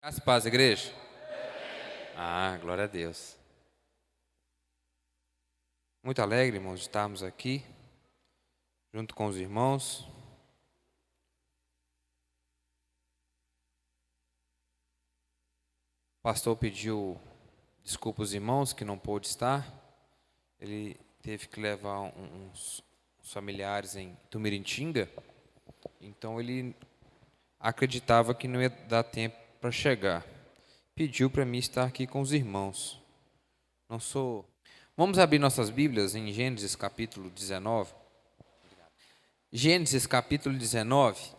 Graça e paz, igreja. Glória a Deus. Muito alegre, irmãos, de estarmos aqui, junto com os irmãos. O pastor pediu desculpa aos irmãos que não pôde estar. Ele teve que levar uns familiares em Tumirintinga. Então ele acreditava que não ia dar tempo para chegar. Pediu para mim estar aqui com os irmãos. Não sou. Vamos abrir nossas Bíblias em Gênesis capítulo 19. Gênesis capítulo 19.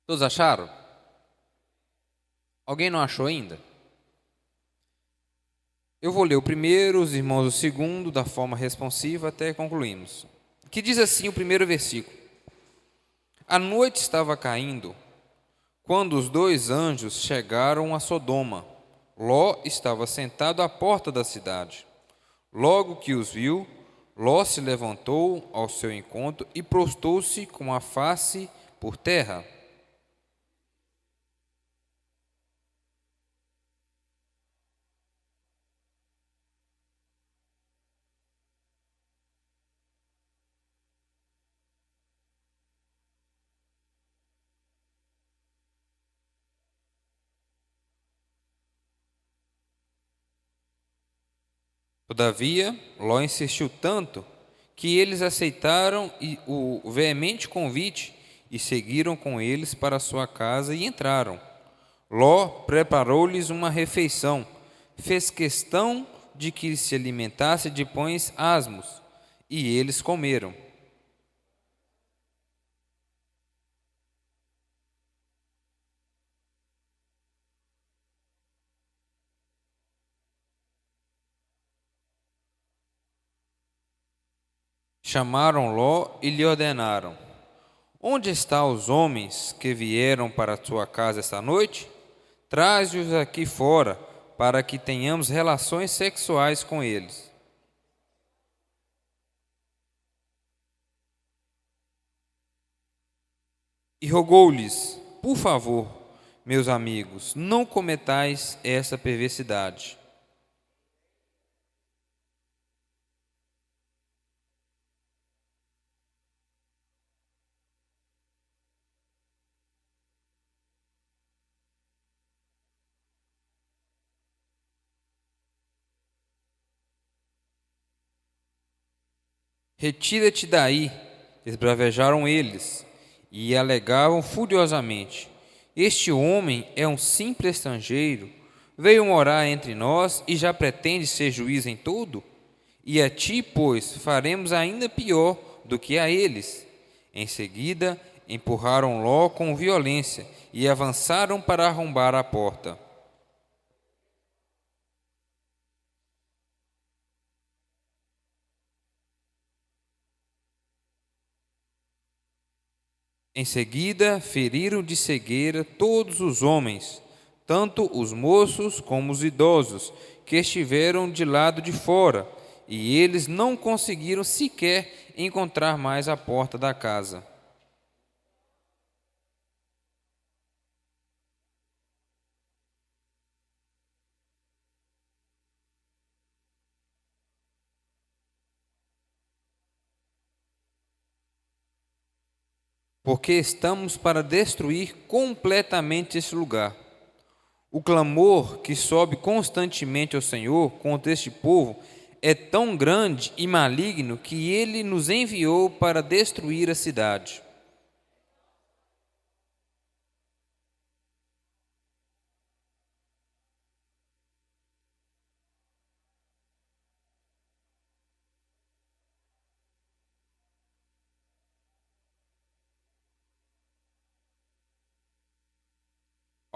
Todos acharam? Alguém não achou ainda? Eu vou ler o primeiro, os irmãos o segundo, da forma responsiva, até concluirmos. Que diz assim o primeiro versículo: A noite estava caindo, quando os dois anjos chegaram a Sodoma. Ló estava sentado à porta da cidade. Logo que os viu, Ló se levantou ao seu encontro e prostou-se com a face por terra. Todavia, Ló insistiu tanto que eles aceitaram o veemente convite e seguiram com eles para sua casa e entraram. Ló preparou-lhes uma refeição, fez questão de que se alimentasse de pães asmos, e eles comeram. Chamaram Ló e lhe ordenaram: Onde estão os homens que vieram para a tua casa esta noite? Traze-os aqui fora, para que tenhamos relações sexuais com eles. E rogou-lhes: Por favor, meus amigos, não cometais essa perversidade. Retira-te daí, esbravejaram eles, e alegavam furiosamente: Este homem é um simples estrangeiro, veio morar entre nós e já pretende ser juiz em tudo? E a ti, pois, faremos ainda pior do que a eles. Em seguida, empurraram Ló com violência e avançaram para arrombar a porta. Em seguida, feriram de cegueira todos os homens, tanto os moços como os idosos, que estiveram de lado de fora, e eles não conseguiram sequer encontrar mais a porta da casa. Porque estamos para destruir completamente esse lugar. O clamor que sobe constantemente ao Senhor contra este povo é tão grande e maligno que ele nos enviou para destruir a cidade.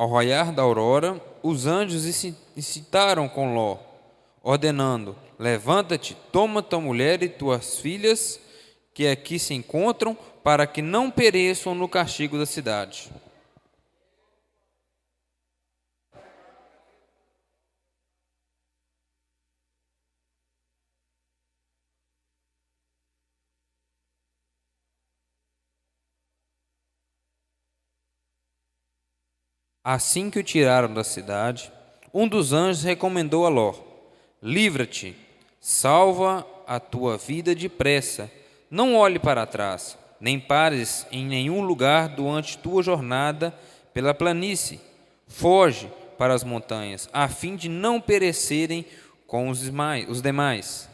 Ao raiar da aurora, os anjos incitaram com Ló, ordenando: Levanta-te, toma tua mulher e tuas filhas, que aqui se encontram, para que não pereçam no castigo da cidade. Assim que o tiraram da cidade, um dos anjos recomendou a Ló: livra-te, salva a tua vida depressa, não olhe para trás, nem pares em nenhum lugar durante tua jornada pela planície. Foge para as montanhas, a fim de não perecerem com os demais.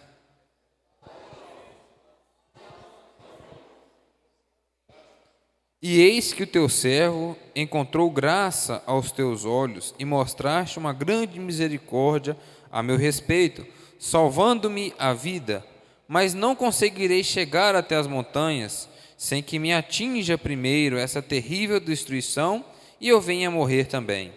E eis que o teu servo encontrou graça aos teus olhos e mostraste uma grande misericórdia a meu respeito, salvando-me a vida. Mas não conseguirei chegar até as montanhas sem que me atinja primeiro essa terrível destruição e eu venha morrer também.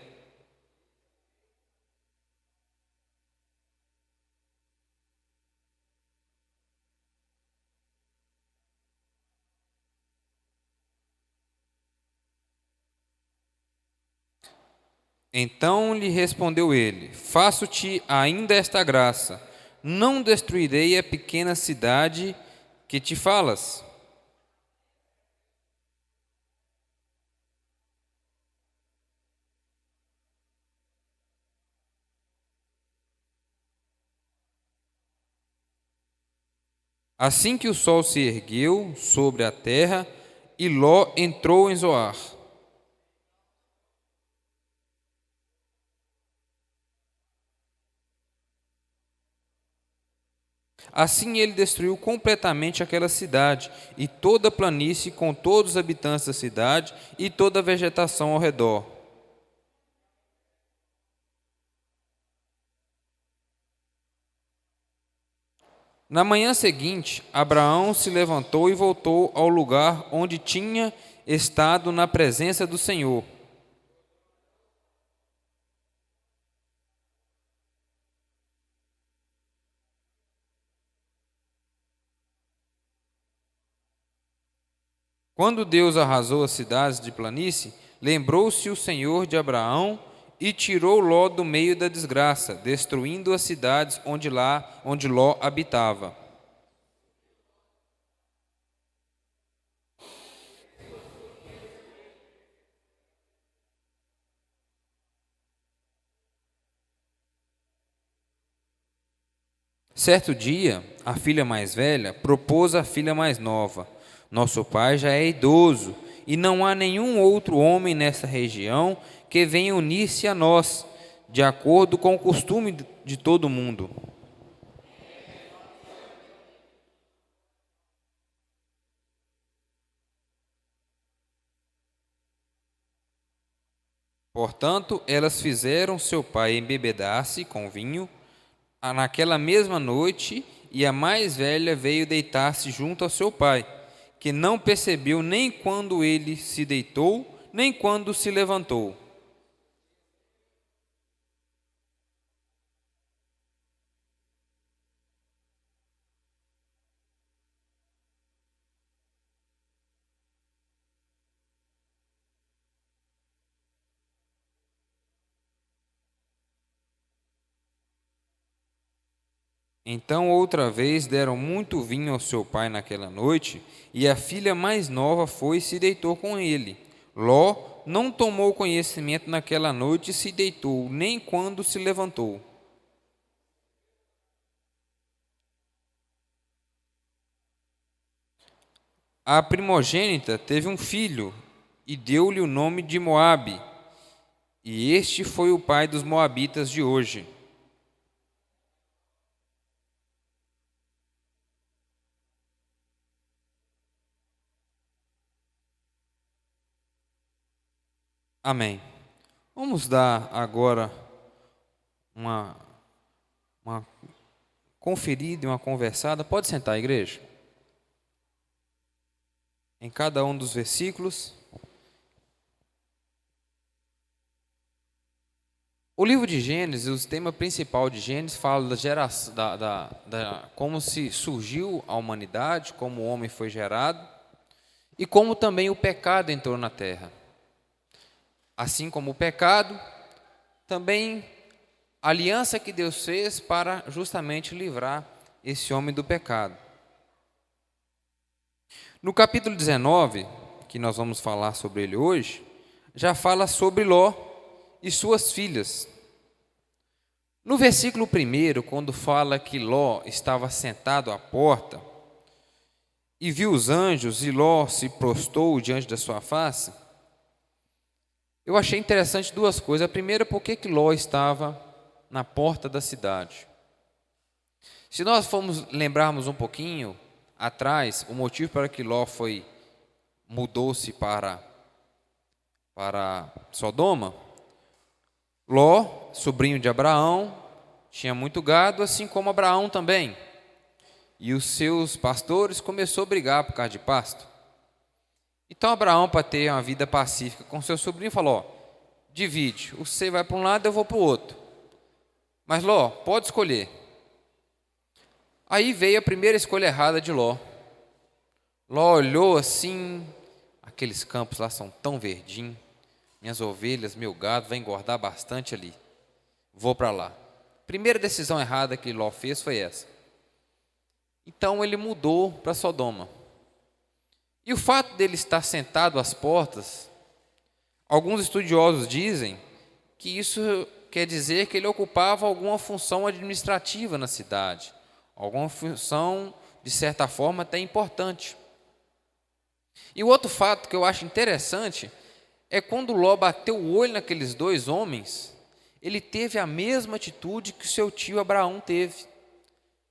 Então lhe respondeu ele: faço-te ainda esta graça, não destruirei a pequena cidade que te falas. Assim que o sol se ergueu sobre a terra, e Ló entrou em Zoar. Assim ele destruiu completamente aquela cidade, e toda a planície, com todos os habitantes da cidade, e toda a vegetação ao redor. Na manhã seguinte, Abraão se levantou e voltou ao lugar onde tinha estado na presença do Senhor. Quando Deus arrasou as cidades de planície, lembrou-se o Senhor de Abraão e tirou Ló do meio da desgraça, destruindo as cidades onde Ló habitava. Certo dia, a filha mais velha propôs à filha mais nova: nosso pai já é idoso, e não há nenhum outro homem nesta região que venha unir-se a nós, de acordo com o costume de todo mundo. Portanto, elas fizeram seu pai embebedar-se com vinho naquela mesma noite, e a mais velha veio deitar-se junto ao seu pai, que não percebeu nem quando ele se deitou, nem quando se levantou. Então outra vez deram muito vinho ao seu pai naquela noite, e a filha mais nova foi e se deitou com ele. Ló não tomou conhecimento naquela noite e se deitou, nem quando se levantou. A primogênita teve um filho e deu-lhe o nome de Moabe, e este foi o pai dos moabitas de hoje. Amém. Vamos dar agora uma, uma conferida e uma conversada. Pode sentar, igreja? Em cada um dos versículos. O livro de Gênesis, o tema principal de Gênesis, fala da geração, como se surgiu a humanidade, como o homem foi gerado e como também o pecado entrou na terra. Assim como o pecado, também a aliança que Deus fez para justamente livrar esse homem do pecado. No capítulo 19, que nós vamos falar sobre ele hoje, já fala sobre Ló, e suas filhas. No versículo 1, quando fala que Ló estava sentado à porta e viu os anjos e Ló se prostrou diante da sua face, eu achei interessante duas coisas. A primeira, por que Ló estava na porta da cidade? Se nós formos lembrarmos um pouquinho atrás, o motivo para que Ló mudou-se para Sodoma, Ló, sobrinho de Abraão, tinha muito gado, assim como Abraão também. E os seus pastores começaram a brigar por causa de pasto. Então Abraão, para ter uma vida pacífica com seu sobrinho, falou: ó, divide, você vai para um lado, eu vou para o outro. Mas Ló, pode escolher. Aí veio a primeira escolha errada de Ló. Ló olhou assim, aqueles campos lá são tão verdinhos, minhas ovelhas, meu gado vai engordar bastante ali, vou para lá. Primeira decisão errada que Ló fez foi essa. Então ele mudou para Sodoma. E o fato dele estar sentado às portas, alguns estudiosos dizem que isso quer dizer que ele ocupava alguma função administrativa na cidade, alguma função, de certa forma, até importante. E o outro fato que eu acho interessante é quando Ló bateu o olho naqueles dois homens, ele teve a mesma atitude que o seu tio Abraão teve.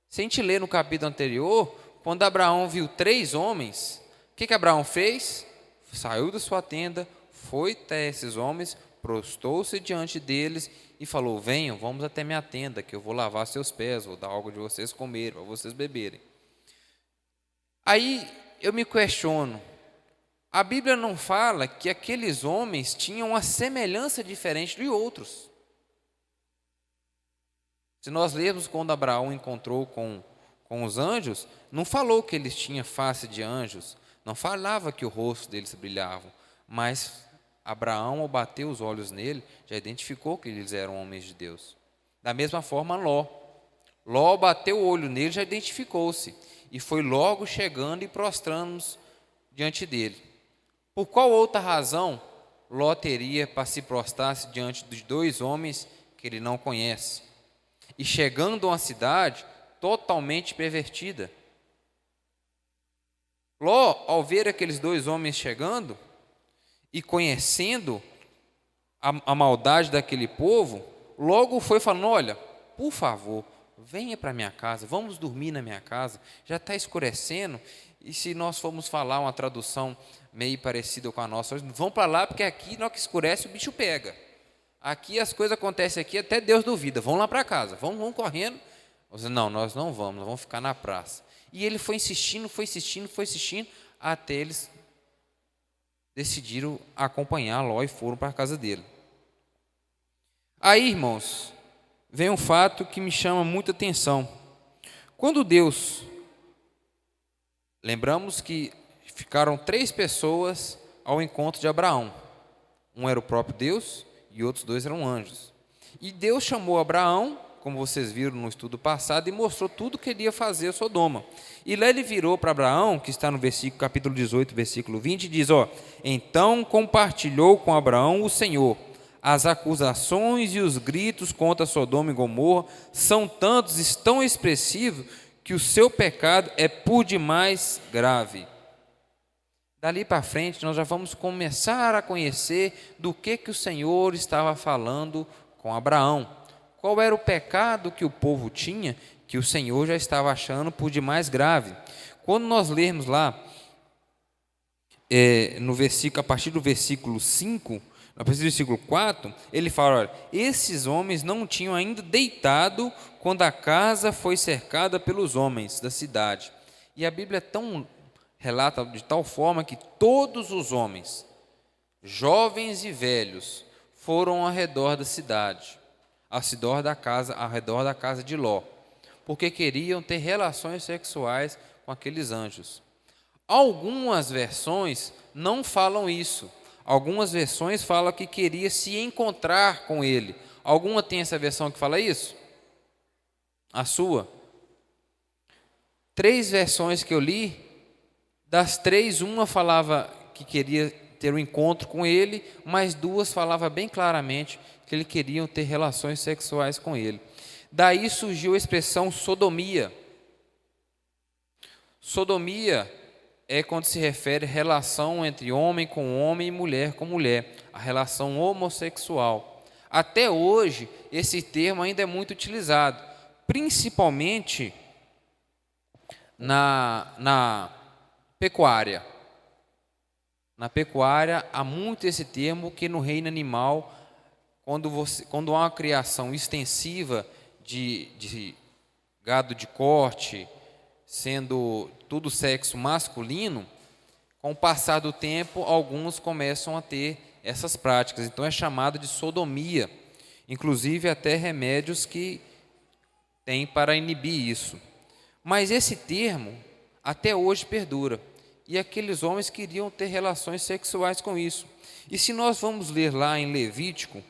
Se a gente ler no capítulo anterior, quando Abraão viu 3 homens, o que Abraão fez? Saiu da sua tenda, foi até esses homens, prostrou-se diante deles e falou: venham, vamos até minha tenda, que eu vou lavar seus pés, vou dar algo de vocês comerem, para vocês beberem. Aí eu me questiono, a Bíblia não fala que aqueles homens tinham uma semelhança diferente de outros. Se nós lermos quando Abraão encontrou com os anjos, não falou que eles tinham face de anjos, não falava que o rosto deles brilhava, mas Abraão, ao bater os olhos nele, já identificou que eles eram homens de Deus. Da mesma forma, Ló, ao bater o olho nele, já identificou-se, e foi logo chegando e prostrando-nos diante dele. Por qual outra razão Ló teria para se prostrar diante de 2 homens que ele não conhece? E chegando a uma cidade totalmente pervertida. Ló, ao ver aqueles 2 homens chegando e conhecendo a maldade daquele povo, logo foi falando: olha, por favor, venha para minha casa, vamos dormir na minha casa, já está escurecendo, e se nós formos falar uma tradução meio parecida com a nossa, vão para lá, porque aqui, na hora que escurece, o bicho pega. Aqui as coisas acontecem aqui, até Deus duvida, vão lá para casa, vão correndo. Não, nós não vamos ficar na praça. E ele foi insistindo, até eles decidiram acompanhar Ló e foram para a casa dele. Aí, irmãos, vem um fato que me chama muita atenção. Quando Deus, lembramos que ficaram 3 pessoas ao encontro de Abraão. Um era o próprio Deus e outros 2 eram anjos. E Deus chamou Abraão, como vocês viram no estudo passado, e mostrou tudo que ele ia fazer a Sodoma. E lá ele virou para Abraão, que está no capítulo 18, versículo 20, e diz: então compartilhou com Abraão o Senhor. As acusações e os gritos contra Sodoma e Gomorra são tantos e tão expressivos que o seu pecado é por demais grave. Dali para frente, nós já vamos começar a conhecer do que o Senhor estava falando com Abraão. Qual era o pecado que o povo tinha, que o Senhor já estava achando por demais grave. Quando nós lermos lá, a partir do versículo 5, a partir do versículo 4, ele fala: olha, esses homens não tinham ainda deitado quando a casa foi cercada pelos homens da cidade. E a Bíblia relata de tal forma que todos os homens, jovens e velhos, foram ao redor da cidade, ao redor da casa de Ló, porque queriam ter relações sexuais com aqueles anjos. Algumas versões não falam isso. Algumas versões falam que queria se encontrar com ele. Alguma tem essa versão que fala isso? A sua? 3 versões que eu li, das 3, uma falava que queria ter um encontro com ele, mas 2 falava bem claramente que ele queriam ter relações sexuais com ele. Daí surgiu a expressão sodomia. Sodomia é quando se refere à relação entre homem com homem e mulher com mulher, a relação homossexual. Até hoje, esse termo ainda é muito utilizado, principalmente na pecuária. Na pecuária, há muito esse termo, que no reino animal, quando há uma criação extensiva de gado de corte, sendo tudo sexo masculino, com o passar do tempo, alguns começam a ter essas práticas. Então é chamado de sodomia, inclusive até remédios que tem para inibir isso. Mas esse termo até hoje perdura, e aqueles homens queriam ter relações sexuais com isso. E se nós vamos ler lá em Levítico,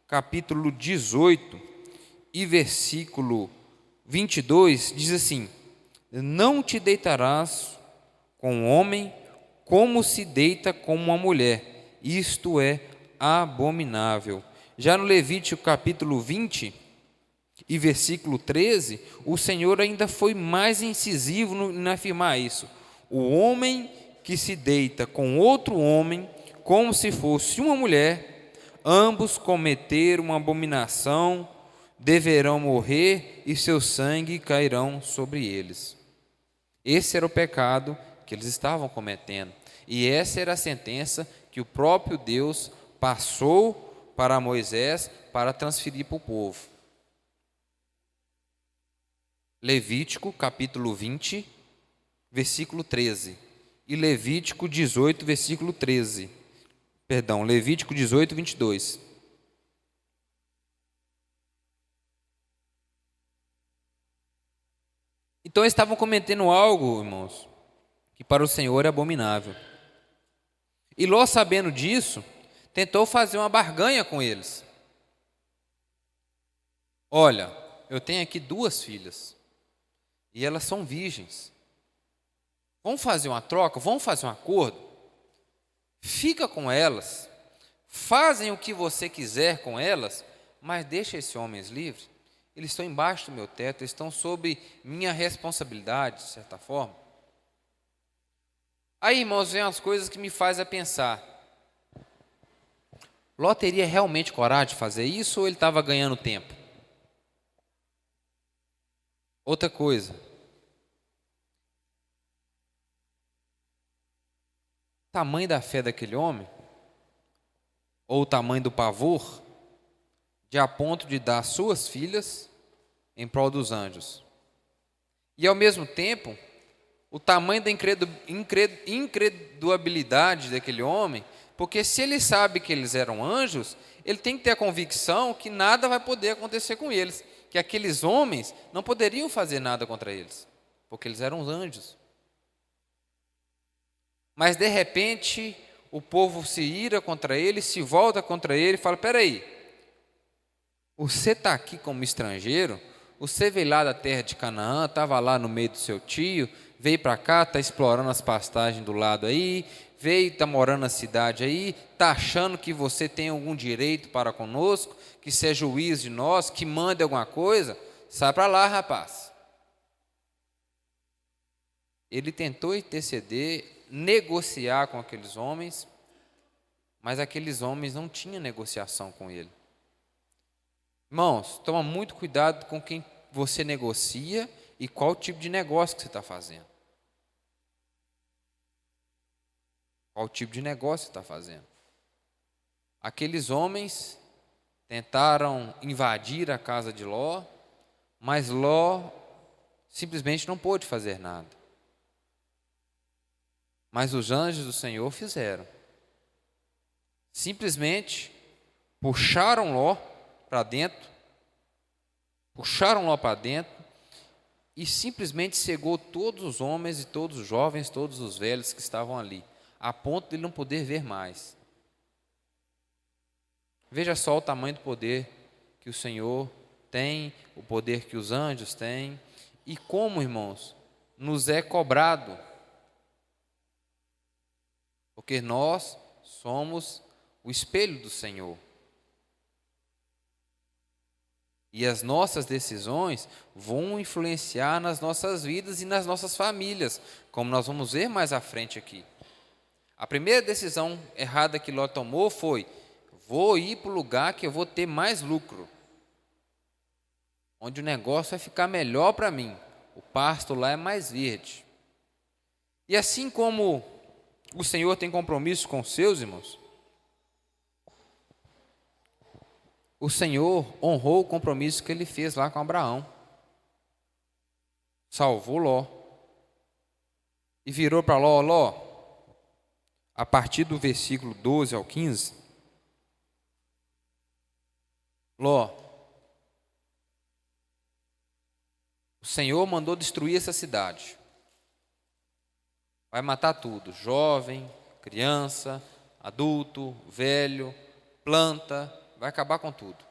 capítulo 18 e versículo 22, diz assim: não te deitarás com um homem como se deita com uma mulher, isto é abominável. Já no Levítico capítulo 20 e versículo 13, o Senhor ainda foi mais incisivo em afirmar isso: o homem que se deita com outro homem como se fosse uma mulher, ambos cometeram uma abominação, deverão morrer e seu sangue cairão sobre eles. Esse era o pecado que eles estavam cometendo, e essa era a sentença que o próprio Deus passou para Moisés para transferir para o povo. Levítico capítulo 20, versículo 13, e Levítico 18, versículo 13. Perdão, Levítico 18, 22. Então eles estavam cometendo algo, irmãos, que para o Senhor é abominável. E Ló, sabendo disso, tentou fazer uma barganha com eles. Olha, eu tenho aqui 2 filhas, e elas são virgens. Vamos fazer uma troca, vamos fazer um acordo? Fica com elas, fazem o que você quiser com elas, mas deixa esses homens livres. Eles estão embaixo do meu teto, eles estão sob minha responsabilidade, de certa forma. Aí, irmãos, vem as coisas que me fazem a pensar: Ló teria realmente coragem de fazer isso, ou ele estava ganhando tempo? Outra coisa: o tamanho da fé daquele homem, ou o tamanho do pavor, de a ponto de dar suas filhas em prol dos anjos. E ao mesmo tempo, o tamanho da incredulidade daquele homem, porque se ele sabe que eles eram anjos, ele tem que ter a convicção que nada vai poder acontecer com eles, que aqueles homens não poderiam fazer nada contra eles, porque eles eram anjos. Mas de repente, o povo se ira contra ele, se volta contra ele e fala: peraí, você está aqui como estrangeiro, você veio lá da terra de Canaã, estava lá no meio do seu tio, veio para cá, está explorando as pastagens do lado aí, veio, está morando na cidade aí, está achando que você tem algum direito para conosco, que você é juiz de nós, que manda alguma coisa? Sai para lá, rapaz. Ele tentou interceder, negociar com aqueles homens, mas aqueles homens não tinham negociação com ele. Irmãos, toma muito cuidado com quem você negocia e qual tipo de negócio que você está fazendo. Qual tipo de negócio você está fazendo? Aqueles homens tentaram invadir a casa de Ló, mas Ló simplesmente não pôde fazer nada. Mas os anjos do Senhor fizeram. Simplesmente puxaram Ló para dentro, e simplesmente cegou todos os homens e todos os jovens, todos os velhos que estavam ali, a ponto de ele não poder ver mais. Veja só o tamanho do poder que o Senhor tem, o poder que os anjos têm, e como, irmãos, nos é cobrado, porque nós somos o espelho do Senhor. E as nossas decisões vão influenciar nas nossas vidas e nas nossas famílias, como nós vamos ver mais à frente aqui. A primeira decisão errada que Ló tomou foi: vou ir para o lugar que eu vou ter mais lucro, onde o negócio vai ficar melhor para mim. O pasto lá é mais verde. E assim como o Senhor tem compromisso com os seus irmãos, o Senhor honrou o compromisso que ele fez lá com Abraão. Salvou Ló. E virou para Ló: Ló, a partir do versículo 12 ao 15, Ló, o Senhor mandou destruir essa cidade. Vai matar tudo: jovem, criança, adulto, velho, planta, vai acabar com tudo.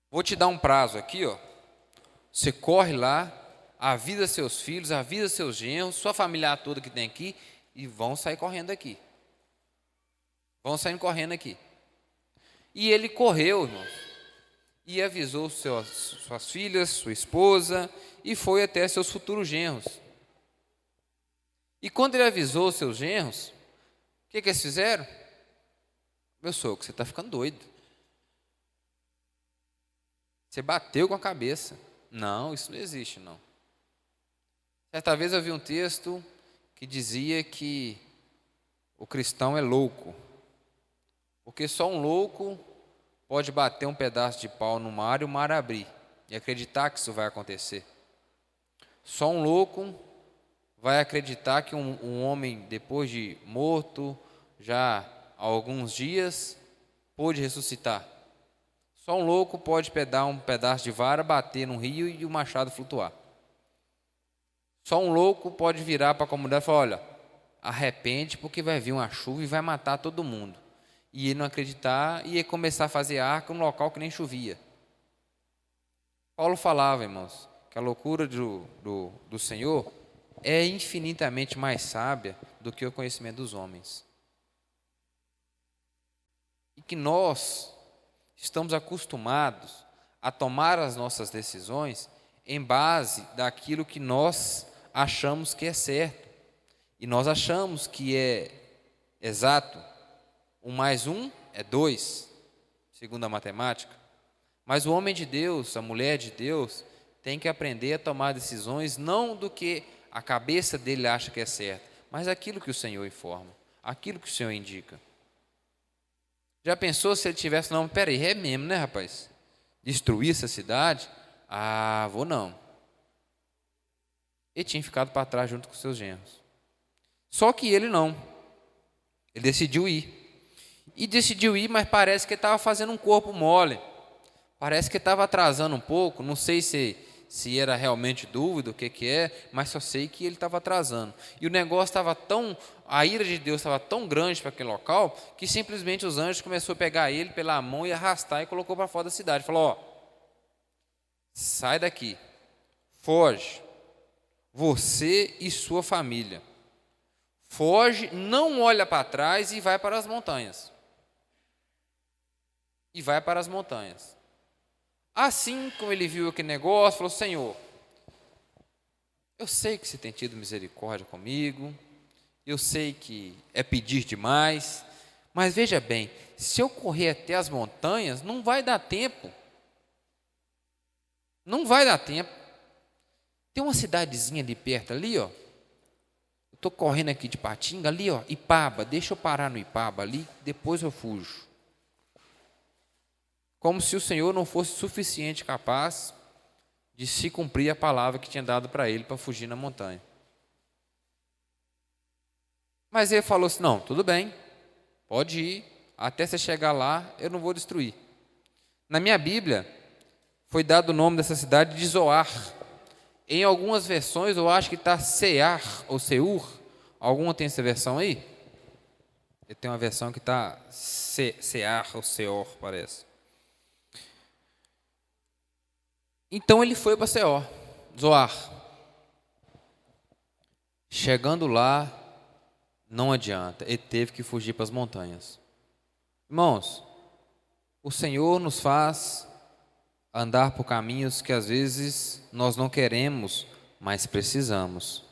Vou te dar um prazo aqui, ó. Você corre lá, avisa seus filhos, avisa seus genros, sua família toda que tem aqui, e vão sair correndo aqui. Vão saindo correndo aqui. E ele correu, irmãos, e avisou suas filhas, sua esposa, e foi até seus futuros genros. E quando ele avisou seus genros, o que eles fizeram? Meu sogro, você está ficando doido. Você bateu com a cabeça. Não, isso não existe, não. Certa vez eu vi um texto que dizia que o cristão é louco, porque só um louco pode bater um pedaço de pau no mar e o mar abrir, e acreditar que isso vai acontecer. Só um louco vai acreditar que um homem, depois de morto, já há alguns dias, pôde ressuscitar. Só um louco pode pegar um pedaço de vara, bater num rio e o machado flutuar. Só um louco pode virar para a comunidade e falar: olha, arrepende porque vai vir uma chuva e vai matar todo mundo. E ele não acreditar e ia começar a fazer arca num local que nem chovia. Paulo falava, irmãos, que a loucura do Senhor é infinitamente mais sábia do que o conhecimento dos homens. E que nós estamos acostumados a tomar as nossas decisões em base daquilo que nós achamos que é certo. E nós achamos que é exato. 1 mais 1 é 2, segundo a matemática. Mas o homem de Deus, a mulher de Deus, tem que aprender a tomar decisões não do que a cabeça dele acha que é certo, mas aquilo que o Senhor informa, aquilo que o Senhor indica. Já pensou se ele tivesse: não, peraí, é mesmo, né, rapaz? Destruir essa cidade? Ah, vou não. Ele tinha ficado para trás junto com seus genros. Só que ele não. Ele decidiu ir. E decidiu ir, mas parece que ele estava fazendo um corpo mole. Parece que estava atrasando um pouco. Não sei se era realmente dúvida, o que é, mas só sei que ele estava atrasando. E o negócio estava tão... A ira de Deus estava tão grande para aquele local, que simplesmente os anjos começaram a pegar ele pela mão e arrastar e colocou para fora da cidade. Falou: ó, sai daqui, foge, você e sua família. Foge, não olha para trás e vai para as montanhas. E vai para as montanhas. Assim como ele viu aquele negócio, falou: Senhor, eu sei que você tem tido misericórdia comigo, eu sei que é pedir demais, mas veja bem, se eu correr até as montanhas, não vai dar tempo. Não vai dar tempo. Tem uma cidadezinha ali perto, ali, ó. Eu estou correndo aqui de Patinga, ali, ó, Ipaba, deixa eu parar no Ipaba ali, depois eu fujo. Como se o Senhor não fosse suficiente capaz de se cumprir a palavra que tinha dado para ele para fugir na montanha. Mas ele falou assim: não, tudo bem, pode ir, até você chegar lá eu não vou destruir. Na minha Bíblia foi dado o nome dessa cidade de Zoar. Em algumas versões eu acho que está Sear ou Seur. Alguma tem essa versão aí? Tem uma versão que está Sear ou Seor, parece. Então ele foi para Zoar. Chegando lá, não adianta, ele teve que fugir para as montanhas. Irmãos, O Senhor nos faz andar por caminhos que às vezes nós não queremos, mas precisamos.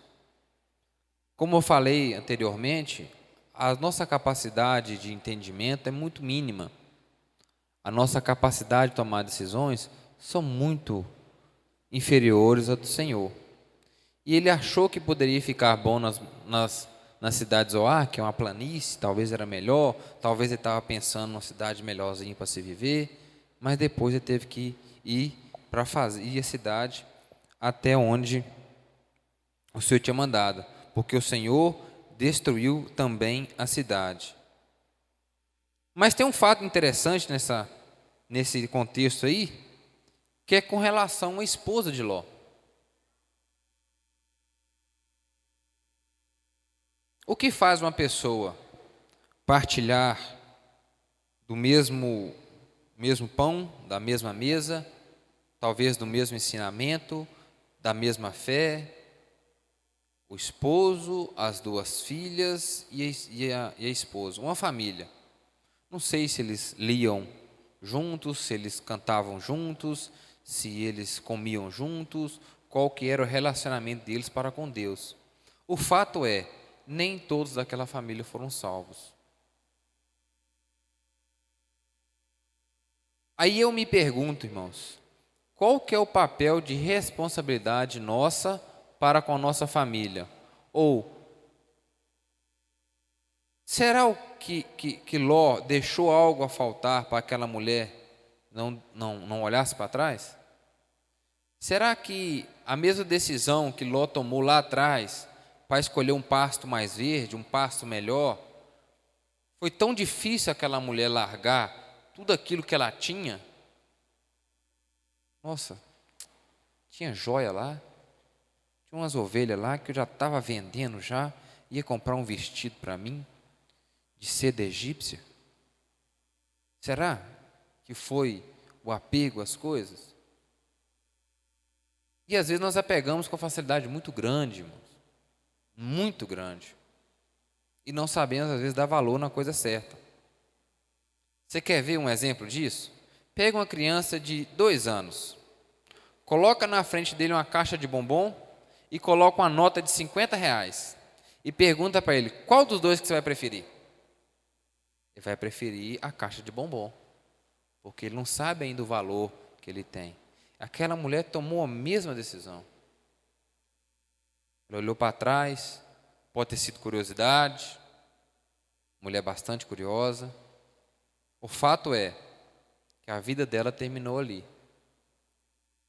Como eu falei anteriormente, a nossa capacidade de entendimento é muito mínima. A nossa capacidade de tomar decisões são muito inferiores à do Senhor. E ele achou que poderia ficar bom na cidade de Zoar, que é uma planície, talvez era melhor, talvez ele estava pensando numa cidade melhorzinha para se viver, mas depois ele teve que ir para fazer a cidade até onde o Senhor tinha mandado, porque o Senhor destruiu também a cidade. Mas tem um fato interessante nesse contexto aí, que é com relação à esposa de Ló. O que faz uma pessoa partilhar do mesmo pão, da mesma mesa, talvez do mesmo ensinamento, da mesma fé, o esposo, as duas filhas e a esposa, uma família? Não sei se eles liam juntos, se eles cantavam juntos, se eles comiam juntos, qual que era o relacionamento deles para com Deus. O fato é, nem todos daquela família foram salvos. Aí eu me pergunto, irmãos, qual que é o papel de responsabilidade nossa para com a nossa família? Ou será que Ló deixou algo a faltar para aquela mulher não olhasse para trás? Será que a mesma decisão que Ló tomou lá atrás para escolher um pasto mais verde, um pasto melhor, foi tão difícil aquela mulher largar tudo aquilo que ela tinha? Nossa, tinha joia lá, tinha umas ovelhas lá que eu já estava vendendo já, ia comprar um vestido para mim, de seda egípcia. Será que foi o apego às coisas? E às vezes nós apegamos com facilidade muito grande, irmãos, muito grande, e não sabemos às vezes dar valor na coisa certa. Você quer ver um exemplo disso? Pega uma criança de 2 anos, coloca na frente dele uma caixa de bombom e coloca uma nota de R$ 50 e pergunta para ele, qual dos dois que você vai preferir? Ele vai preferir a caixa de bombom, porque ele não sabe ainda o valor que ele tem. Aquela mulher tomou a mesma decisão. Ela olhou para trás, pode ter sido curiosidade, mulher bastante curiosa. O fato é que a vida dela terminou ali.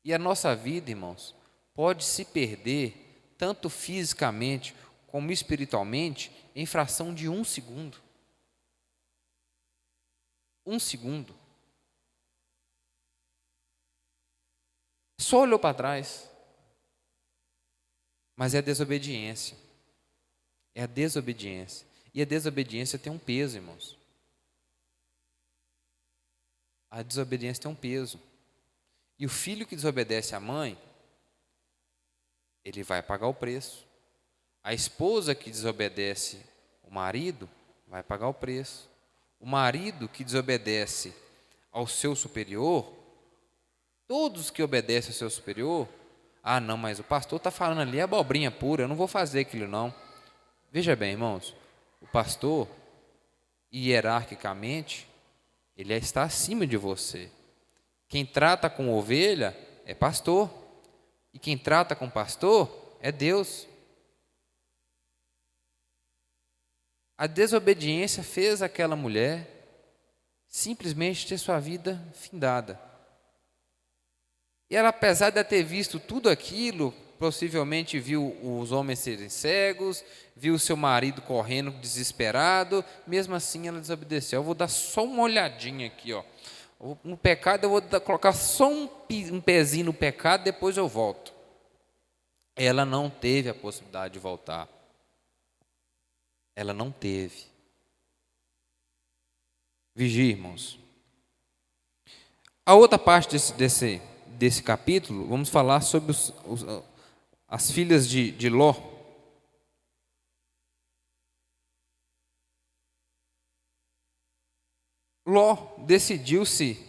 E a nossa vida, irmãos, pode se perder, tanto fisicamente como espiritualmente, em fração de 1 segundo. 1 segundo. Só olhou para trás. Mas é a desobediência. É a desobediência. E a desobediência tem um peso, irmãos. A desobediência tem um peso. E o filho que desobedece à mãe, ele vai pagar o preço. A esposa que desobedece o marido, vai pagar o preço. O marido que desobedece ao seu superior, todos que obedecem ao seu superior, não, mas o pastor está falando ali, é abobrinha pura, eu não vou fazer aquilo não. Veja bem, irmãos, o pastor, hierarquicamente, ele está acima de você. Quem trata com ovelha é pastor, e quem trata com pastor é Deus. A desobediência fez aquela mulher simplesmente ter sua vida findada. E ela, apesar de ter visto tudo aquilo, possivelmente viu os homens serem cegos, viu seu marido correndo desesperado, mesmo assim ela desobedeceu. Eu vou dar só uma olhadinha aqui, ó. No pecado eu vou colocar só um pezinho no pecado, depois eu volto. Ela não teve a possibilidade de voltar. Ela não teve. Vigie, irmãos. A outra parte desse capítulo, vamos falar sobre as filhas de Ló. Ló decidiu-se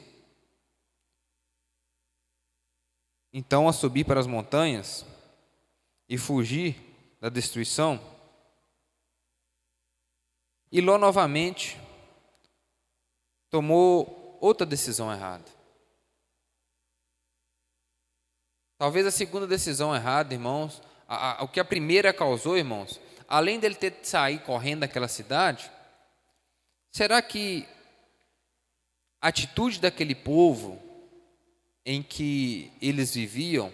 então a subir para as montanhas e fugir da destruição. E Ló novamente tomou outra decisão errada. Talvez a segunda decisão errada, irmãos, o que a primeira causou, irmãos, além dele ter de sair correndo daquela cidade, será que a atitude daquele povo em que eles viviam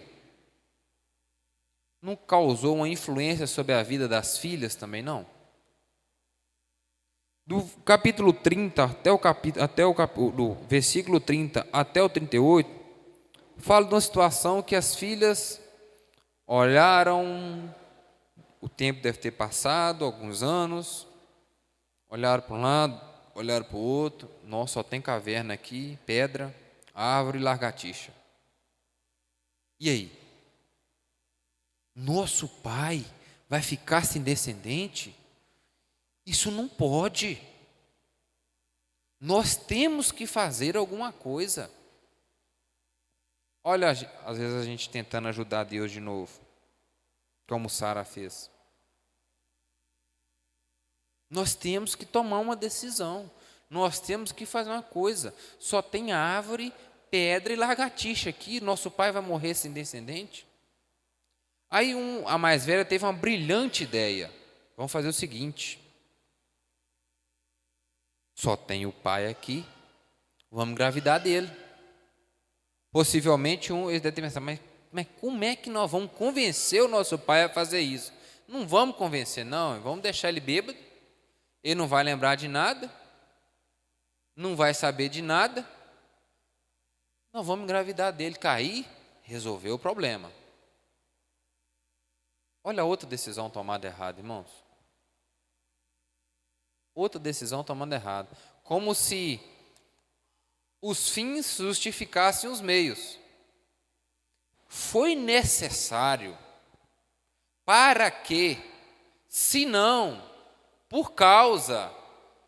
não causou uma influência sobre a vida das filhas também, não? Do capítulo 30 do versículo 30 até o 38, fala de uma situação que as filhas olharam, o tempo deve ter passado, alguns anos, olharam para um lado, olharam para o outro, nossa, só tem caverna aqui, pedra, árvore e lagartixa. E aí? Nosso pai vai ficar sem descendente? Isso não pode. Nós temos que fazer alguma coisa. Olha, às vezes a gente tentando ajudar Deus de novo, como Sara fez. Nós temos que tomar uma decisão. Nós temos que fazer uma coisa. Só tem árvore, pedra e lagartixa aqui. Nosso pai vai morrer sem descendente? Aí a mais velha teve uma brilhante ideia. Vamos fazer o seguinte. Só tem o pai aqui. Vamos engravidar dele. Possivelmente eles devem ter pensado, mas como é que nós vamos convencer o nosso pai a fazer isso? Não vamos convencer, não. Vamos deixar ele bêbado. Ele não vai lembrar de nada. Não vai saber de nada. Nós vamos engravidar dele, cair, resolver o problema. Olha a outra decisão tomada errada, irmãos. Outra decisão tomada errada. Como se os fins justificassem os meios. Foi necessário para que, se não, por causa,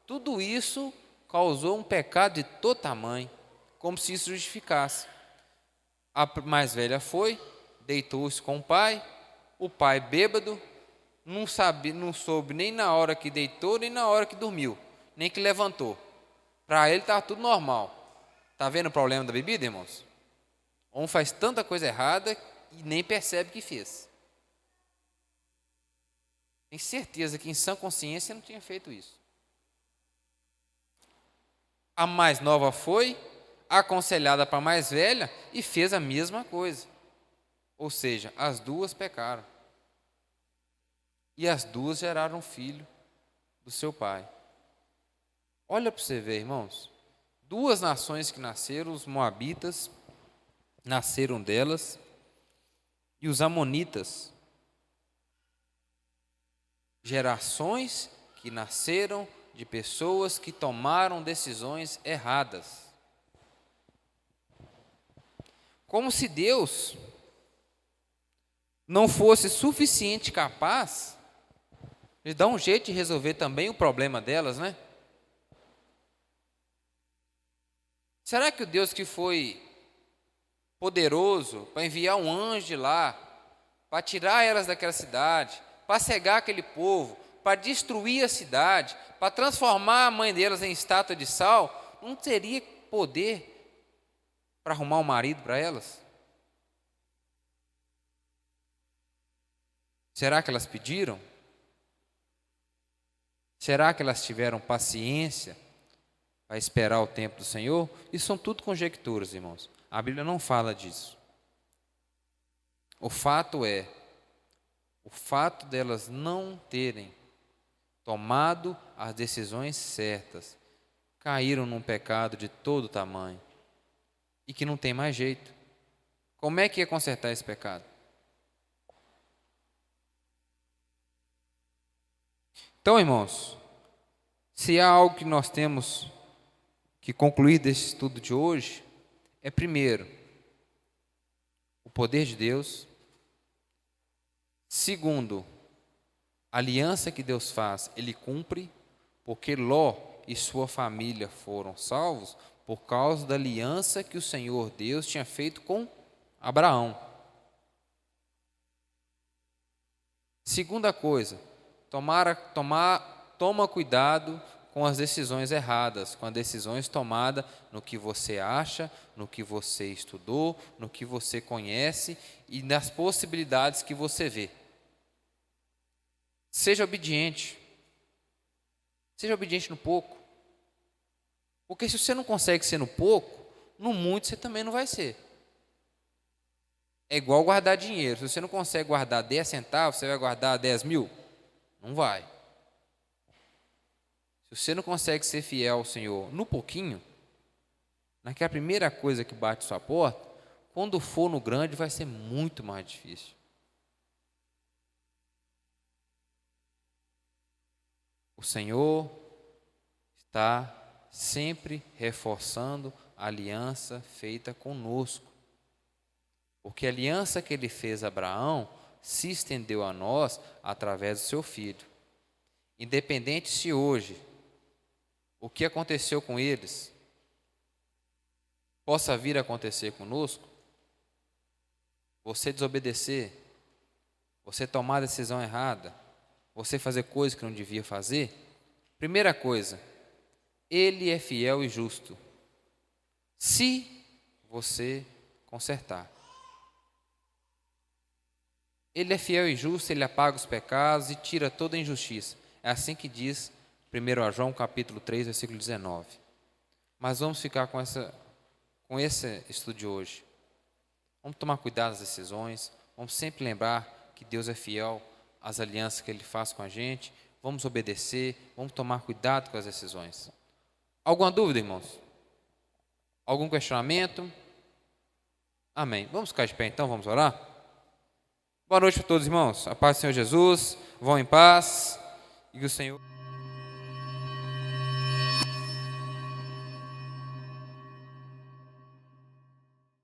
tudo isso causou um pecado de todo tamanho, como se isso justificasse. A mais velha foi, deitou-se com o pai bêbado, não soube nem na hora que deitou, nem na hora que dormiu, nem que levantou. Para ele estava tudo normal. Está vendo o problema da bebida, irmãos? Um faz tanta coisa errada e nem percebe que fez. Tenho certeza que em sã consciência não tinha feito isso. A mais nova foi aconselhada para a mais velha e fez a mesma coisa. Ou seja, as duas pecaram. E as duas geraram um filho do seu pai. Olha para você ver, irmãos. Duas nações que nasceram, os moabitas, nasceram delas, e os amonitas. Gerações que nasceram de pessoas que tomaram decisões erradas. Como se Deus não fosse suficiente capaz de dar um jeito de resolver também o problema delas, né? Será que o Deus que foi poderoso para enviar um anjo de lá, para tirar elas daquela cidade, para cegar aquele povo, para destruir a cidade, para transformar a mãe delas em estátua de sal, não teria poder para arrumar um marido para elas? Será que elas pediram? Será que elas tiveram paciência para esperar o tempo do Senhor? Isso são tudo conjecturas, irmãos. A Bíblia não fala disso. O fato delas não terem tomado as decisões certas, caíram num pecado de todo tamanho e que não tem mais jeito. Como é que ia consertar esse pecado? Então, irmãos, se há algo que nós temos que concluir desse estudo de hoje, é primeiro, o poder de Deus. Segundo, a aliança que Deus faz, Ele cumpre, porque Ló e sua família foram salvos por causa da aliança que o Senhor Deus tinha feito com Abraão. Segunda coisa, toma cuidado com as decisões erradas, com as decisões tomadas no que você acha, no que você estudou, no que você conhece e nas possibilidades que você vê. Seja obediente. Seja obediente no pouco. Porque se você não consegue ser no pouco, no muito você também não vai ser. É igual guardar dinheiro. Se você não consegue guardar 10 centavos, você vai guardar 10 mil? Não vai. Se você não consegue ser fiel ao Senhor no pouquinho, naquela primeira coisa que bate sua porta, quando for no grande vai ser muito mais difícil. O Senhor está sempre reforçando a aliança feita conosco. Porque a aliança que ele fez a Abraão se estendeu a nós através do seu filho. Independente se hoje o que aconteceu com eles possa vir a acontecer conosco, você desobedecer, você tomar a decisão errada, você fazer coisas que não devia fazer, primeira coisa, ele é fiel e justo, se você consertar. Ele é fiel e justo, ele apaga os pecados e tira toda a injustiça. É assim que diz 1 João capítulo 3, versículo 19. Mas vamos ficar com esse estudo de hoje. Vamos tomar cuidado nas decisões, vamos sempre lembrar que Deus é fiel às alianças que Ele faz com a gente, vamos obedecer, vamos tomar cuidado com as decisões. Alguma dúvida, irmãos? Algum questionamento? Amém. Vamos ficar de pé então, vamos orar? Boa noite para todos, irmãos. A paz do Senhor Jesus, vão em paz e que o Senhor...